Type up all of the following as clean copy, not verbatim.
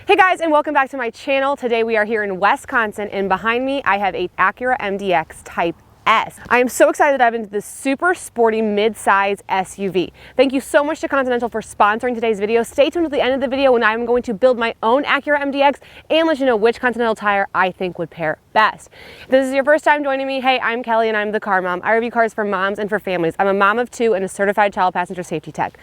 Hey guys, and welcome back to my channel. Today we are here in Wisconsin, and behind me I have a Acura MDX Type S. I am so excited to dive into this super sporty mid-size SUV. Thank you so much to Continental for sponsoring today's video. Stay tuned to the end of the video when I'm going to build my own Acura MDX and let you know which Continental tire I think would pair best. If this is your first time joining me, hey, I'm Kelly and I'm the car mom. I review cars for moms and for families. I'm a mom of two and a certified child passenger safety tech.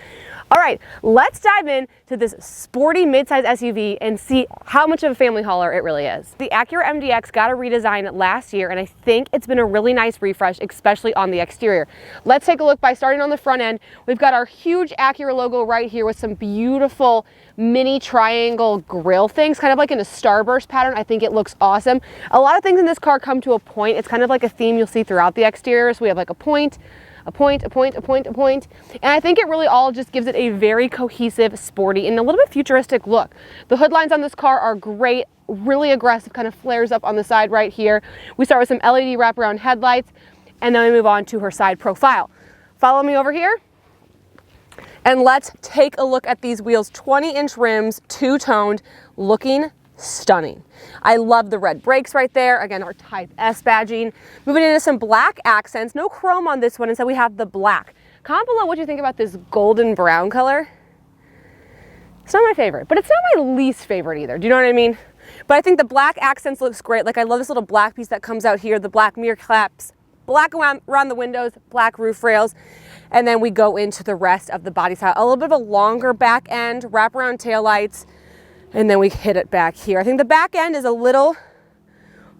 All right, let's dive into this sporty midsize SUV and see how much of a family hauler it really is. The Acura MDX got a redesign last year, and I think it's been a really nice refresh, especially on the exterior. Let's take a look by starting on the front end. We've got our huge Acura logo right here with some beautiful mini triangle grille things, kind of like in a starburst pattern. I think it looks awesome. A lot of things in this car come to a point. It's kind of like a theme you'll see throughout the exterior. So we have like a point, a point, a point, a point, a point. And I think it really all just gives it a very cohesive, sporty, and a little bit futuristic look. The hood lines on this car are great, really aggressive, kind of flares up on the side right here. We start with some LED wraparound headlights, and then we move on to her side profile. Follow me over here, and let's take a look at these wheels. 20-inch rims, two-toned, looking stunning. I love the red brakes right there. Again, our Type S badging. Moving into some black accents. No chrome on this one, instead we have the black. Comment below what you think about this golden brown color. It's not my favorite, but it's not my least favorite either. Do you know what I mean? But I think the black accents looks great. Like, I love this little black piece that comes out here, the black mirror caps, black around the windows, black roof rails. And then we go into the rest of the body style. A little bit of a longer back end, wraparound taillights. And then we hit it back here. I think the back end is a little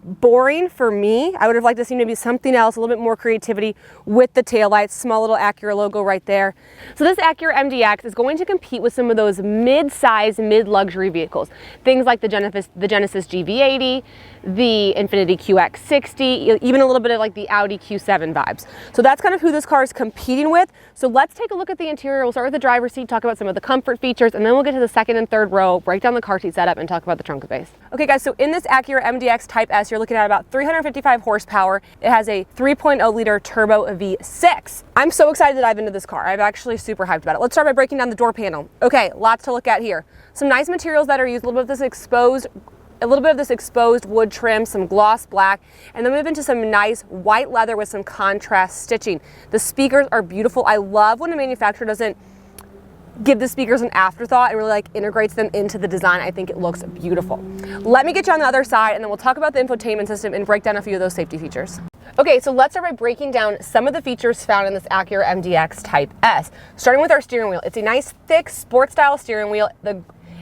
boring for me. I would have liked to see maybe something else, a little bit more creativity with the taillights, small little Acura logo right there. So this Acura MDX is going to compete with some of those mid-size, mid-luxury vehicles. Things like the Genesis GV80, the Infiniti QX60, even a little bit of like the Audi Q7 vibes. So that's kind of who this car is competing with. So let's take a look at the interior. We'll start with the driver's seat, talk about some of the comfort features, and then we'll get to the second and third row, break down the car seat setup, and talk about the trunk space. Okay guys, so in this Acura MDX Type S, you're looking at about 355 horsepower. It has a 3.0 liter turbo V6. I'm so excited to dive into this car. I'm actually super hyped about it. Let's start by breaking down the door panel. Okay, lots to look at here. Some nice materials that are used, a little bit of this exposed wood trim, some gloss black, and then move into some nice white leather with some contrast stitching. The speakers are beautiful. I love when a manufacturer doesn't give the speakers an afterthought and really like integrates them into the design. I think it looks beautiful. Let me get you on the other side, and then we'll talk about the infotainment system and break down a few of those safety features. Okay, so let's start by breaking down some of the features found in this Acura MDX Type S. Starting with our steering wheel. It's a nice, thick, sports style steering wheel.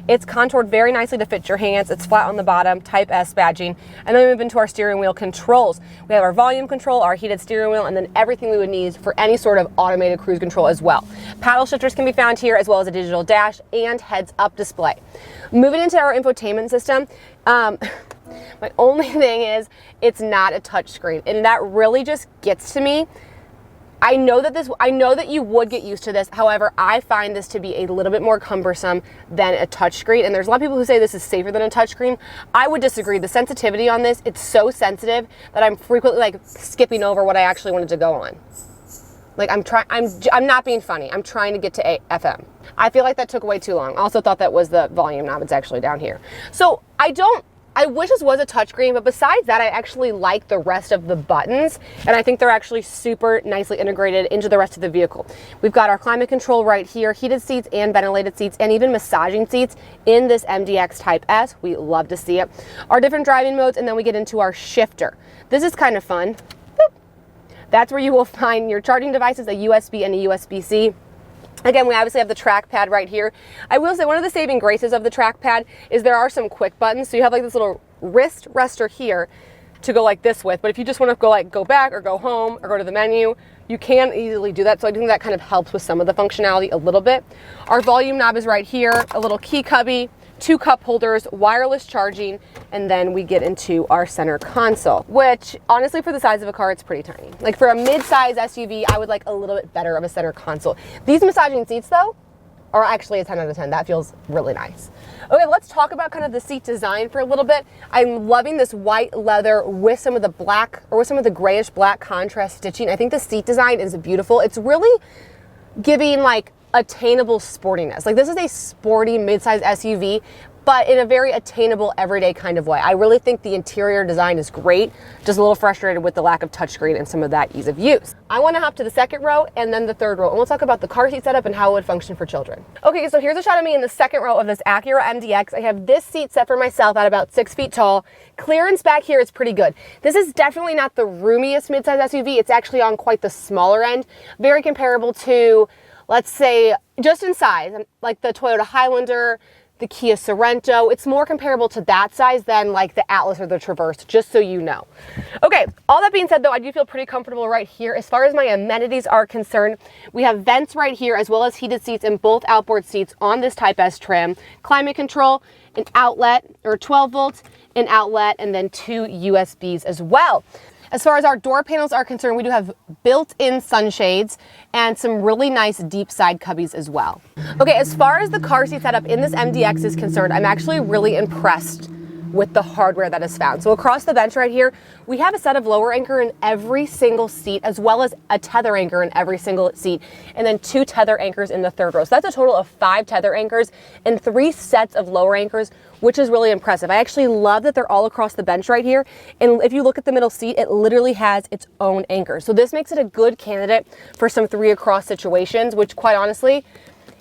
It's contoured very nicely to fit your hands. It's flat on the bottom, Type S badging. And then we move into our steering wheel controls. We have our volume control, our heated steering wheel, and then everything we would need for any sort of automated cruise control as well. Paddle shifters can be found here, as well as a digital dash and heads-up display. Moving into our infotainment system, my only thing is it's not a touchscreen, and that really just gets to me. I know that you would get used to this. However, I find this to be a little bit more cumbersome than a touchscreen. And there's a lot of people who say this is safer than a touchscreen. I would disagree. The sensitivity on this, it's so sensitive that I'm frequently like skipping over what I actually wanted to go on. Like I'm not being funny. I'm trying to get to FM. I feel like that took way too long. I also thought that was the volume knob. It's actually down here. So I wish this was a touchscreen, but besides that, I actually like the rest of the buttons, and I think they're actually super nicely integrated into the rest of the vehicle. We've got our climate control right here, heated seats and ventilated seats, and even massaging seats in this MDX Type S. We love to see it. Our different driving modes, and then we get into our shifter. This is kind of fun. Boop. That's where you will find your charging devices, a USB and a USB-C. Again, we obviously have the trackpad right here. I will say one of the saving graces of the trackpad is there are some quick buttons. So you have like this little wrist rester here to go like this with, but if you just want to go back or go home or go to the menu, you can easily do that. So I think that kind of helps with some of the functionality a little bit. Our volume knob is right here, a little key cubby, 2 cup holders, wireless charging, and then we get into our center console, which honestly for the size of a car, it's pretty tiny. Like for a mid-size SUV, I would like a little bit better of a center console. These massaging seats though, are actually a 10 out of 10. That feels really nice. Okay, let's talk about kind of the seat design for a little bit. I'm loving this white leather with some of the black, or with some of the grayish black contrast stitching. I think the seat design is beautiful. It's really giving like attainable sportiness. Like, this is a sporty midsize SUV, but in a very attainable everyday kind of way. I really think the interior design is great, just a little frustrated with the lack of touchscreen and some of that ease of use. I want to hop to the second row and then the third row, and we'll talk about the car seat setup and how it would function for children. Okay, so here's a shot of me in the second row of this Acura MDX. I have this seat set for myself at about 6 feet tall. Clearance back here is pretty good. This is definitely not the roomiest midsize SUV. It's actually on quite the smaller end, very comparable to, let's say, just in size, like the Toyota Highlander, the Kia Sorento. It's more comparable to that size than like the Atlas or the Traverse, just so you know. Okay, all that being said though, I do feel pretty comfortable right here. As far as my amenities are concerned, we have vents right here as well as heated seats in both outboard seats on this Type S trim, climate control, an outlet or 12 volts, an outlet, and then 2 USBs as well. As far as our door panels are concerned, we do have built-in sunshades and some really nice deep side cubbies as well. Okay, as far as the car seat setup in this MDX is concerned, I'm actually really impressed with the hardware that is found. So across the bench right here, we have a set of lower anchor in every single seat, as well as a tether anchor in every single seat, and then 2 tether anchors in the third row. So that's a total of 5 tether anchors and 3 sets of lower anchors, which is really impressive. I actually love that they're all across the bench right here. And if you look at the middle seat, it literally has its own anchor. So this makes it a good candidate for some 3 across situations, which quite honestly,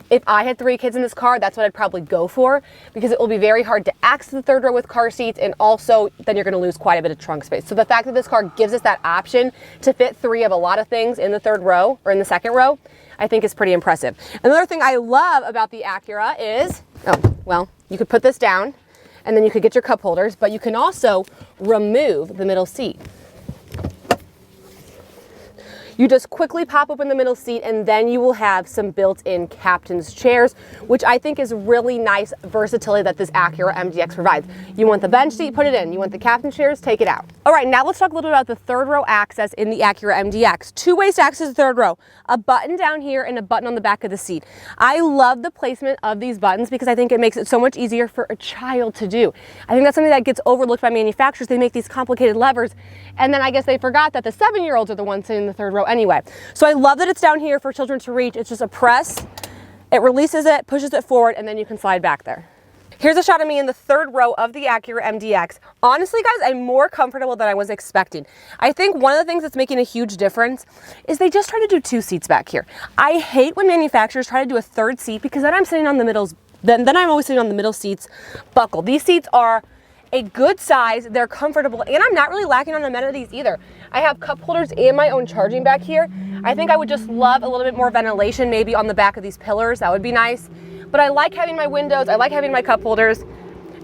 if I had 3 kids in this car, that's what I'd probably go for, because it will be very hard to access the third row with car seats, and also then you're gonna lose quite a bit of trunk space. So the fact that this car gives us that option to fit 3 of a lot of things in the third row or in the second row, I think is pretty impressive. Another thing I love about the Acura is, oh, well, you could put this down and then you could get your cup holders, but you can also remove the middle seat. You just quickly pop open the middle seat and then you will have some built-in captain's chairs, which I think is really nice versatility that this Acura MDX provides. You want the bench seat, put it in. You want the captain's chairs, take it out. All right, now let's talk a little bit about the third row access in the Acura MDX. 2 ways to access the third row, a button down here and a button on the back of the seat. I love the placement of these buttons because I think it makes it so much easier for a child to do. I think that's something that gets overlooked by manufacturers. They make these complicated levers, and then I guess they forgot that the 7-year-olds are the ones sitting in the third row anyway. So I love that it's down here for children to reach. It's just a press, it releases it, pushes it forward, and then you can slide back there. Here's a shot of me in the third row of the Acura MDX. Honestly, guys, I'm more comfortable than I was expecting. I think one of the things that's making a huge difference is they just try to do 2 seats back here. I hate when manufacturers try to do a third seat because then I'm sitting on the middles, then I'm always sitting on the middle seats buckled. These seats are a good size, they're comfortable, and I'm not really lacking on amenities either. I have cup holders and my own charging back here. I think I would just love a little bit more ventilation maybe on the back of these pillars. That would be nice. But I like having my windows, I like having my cup holders.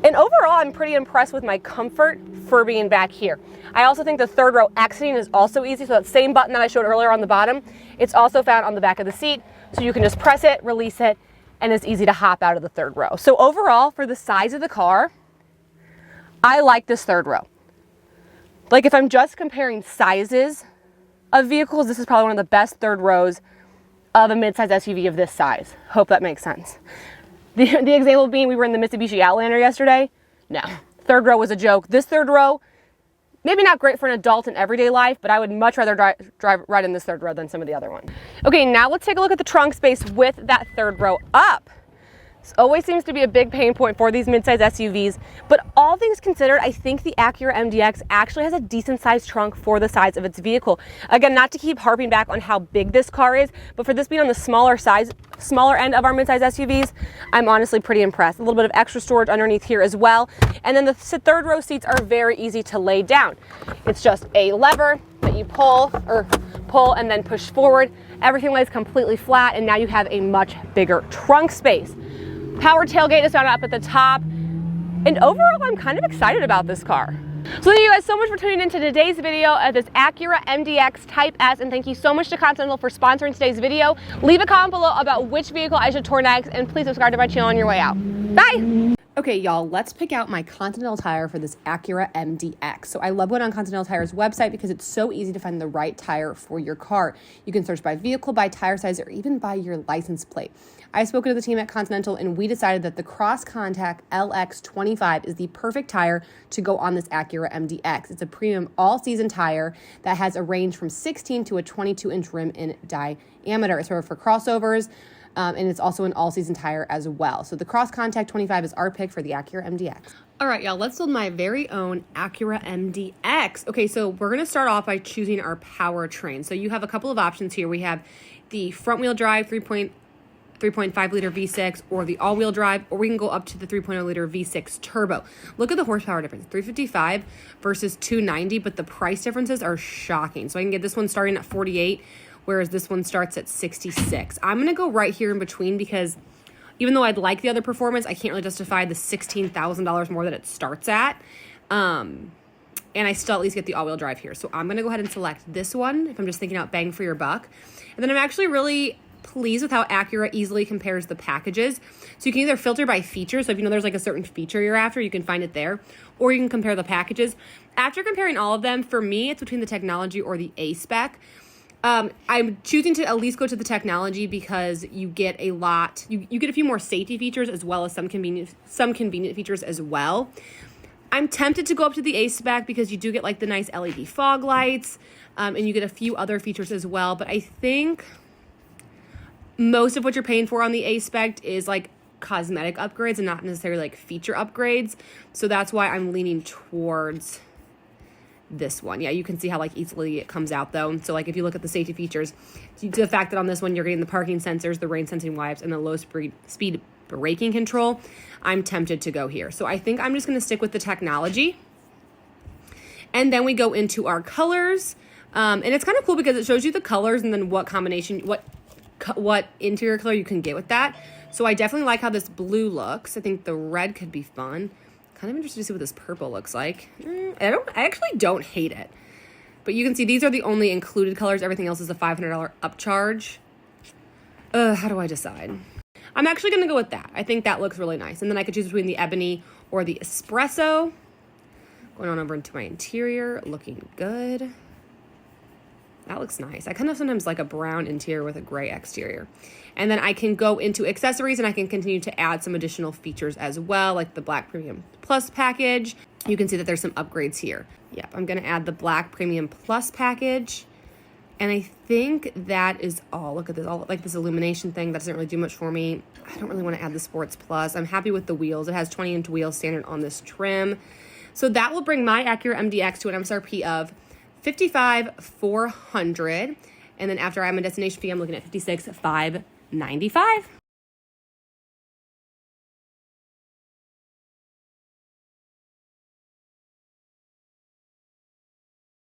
And overall, I'm pretty impressed with my comfort for being back here. I also think the third row exiting is also easy. So that same button that I showed earlier on the bottom, it's also found on the back of the seat. So you can just press it, release it, and it's easy to hop out of the third row. So overall, for the size of the car, I like this third row. Like, if I'm just comparing sizes of vehicles, this is probably one of the best third rows of a midsize SUV of this size. Hope that makes sense. The example being, we were in the Mitsubishi Outlander yesterday. No, third row was a joke. This third row, maybe not great for an adult in everyday life, but I would much rather drive right in this third row than some of the other ones. Okay, now let's take a look at the trunk space with that third row up. This always seems to be a big pain point for these midsize SUVs, but all things considered, I think the Acura MDX actually has a decent sized trunk for the size of its vehicle. Again, not to keep harping back on how big this car is, but for this being on the smaller end of our midsize SUVs, I'm honestly pretty impressed. A little bit of extra storage underneath here as well. And then the third row seats are very easy to lay down. It's just a lever that you pull and then push forward. Everything lays completely flat, and now you have a much bigger trunk space. Power tailgate is found up at the top. And overall, I'm kind of excited about this car. So thank you guys so much for tuning into today's video of this Acura MDX Type S, and thank you so much to Continental for sponsoring today's video. Leave a comment below about which vehicle I should tour next, and please subscribe to my channel on your way out. Bye! Okay, y'all, let's pick out my Continental tire for this Acura MDX. So I love going on Continental Tire's website because it's so easy to find the right tire for your car. You can search by vehicle, by tire size, or even by your license plate. I've spoken to the team at Continental, and we decided that the Cross Contact LX25 is the perfect tire to go on this Acura MDX. It's a premium all-season tire that has a range from 16 to a 22-inch rim in diameter. It's for crossovers, and it's also an all-season tire as well. So the Cross Contact 25 is our pick for the Acura MDX. All right, y'all, let's build my very own Acura MDX. Okay, so we're gonna start off by choosing our powertrain. So you have a couple of options here. We have the front-wheel drive 3.5 liter V6 or the all-wheel drive, or we can go up to the 3.0 liter V6 turbo. Look at the horsepower difference, 355 versus 290, but the price differences are shocking. So I can get this one starting at 48, whereas this one starts at 66. I'm gonna go right here in between because even though I'd like the other performance, I can't really justify the $16,000 more that it starts at. And I still at least get the all-wheel drive here. So I'm gonna go ahead and select this one if I'm just thinking out bang for your buck. And then I'm actually really pleased with how Acura easily compares the packages. So you can either filter by feature. So if you know there's like a certain feature you're after, you can find it there, or you can compare the packages. After comparing all of them, for me, it's between the technology or the A spec. I'm choosing to at least go to the technology because you get a lot, you get a few more safety features as well as some convenient features as well. I'm tempted to go up to the A spec because you do get like the nice LED fog lights, and you get a few other features as well. But I think most of what you're paying for on the A spec is like cosmetic upgrades and not necessarily like feature upgrades. So that's why I'm leaning towards this one. Yeah, you can see how like easily it comes out though. So like if you look at the safety features, to the fact that on this one you're getting the parking sensors, the rain sensing wipes, and the low speed braking control, I'm tempted to go here. So I think I'm just going to stick with the technology. And then we go into our colors. And it's kind of cool because it shows you the colors and then what combination, what interior color you can get with that. So I definitely like how this blue looks. I think the red could be fun. Kind of interested to see what this purple looks like. I actually don't hate it. But you can see these are the only included colors. Everything else is a $500 upcharge. How do I decide? I'm actually going to go with that. I think that looks really nice. And then I could choose between the ebony or the espresso. Going on over into my interior. Looking good. That looks nice. I kind of sometimes like a brown interior with a gray exterior. And then I can go into accessories and I can continue to add some additional features as well, like the Black Premium Plus package. You can see that there's some upgrades here. Yep, I'm going to add the Black Premium Plus package. And I think that is all. Look at this, all like this illumination thing. That doesn't really do much for me. I don't really want to add the Sports Plus. I'm happy with the wheels. It has 20-inch wheels standard on this trim. So that will bring my Acura MDX to an MSRP of $55,400, and then after I have my destination fee, I'm looking at $56,595.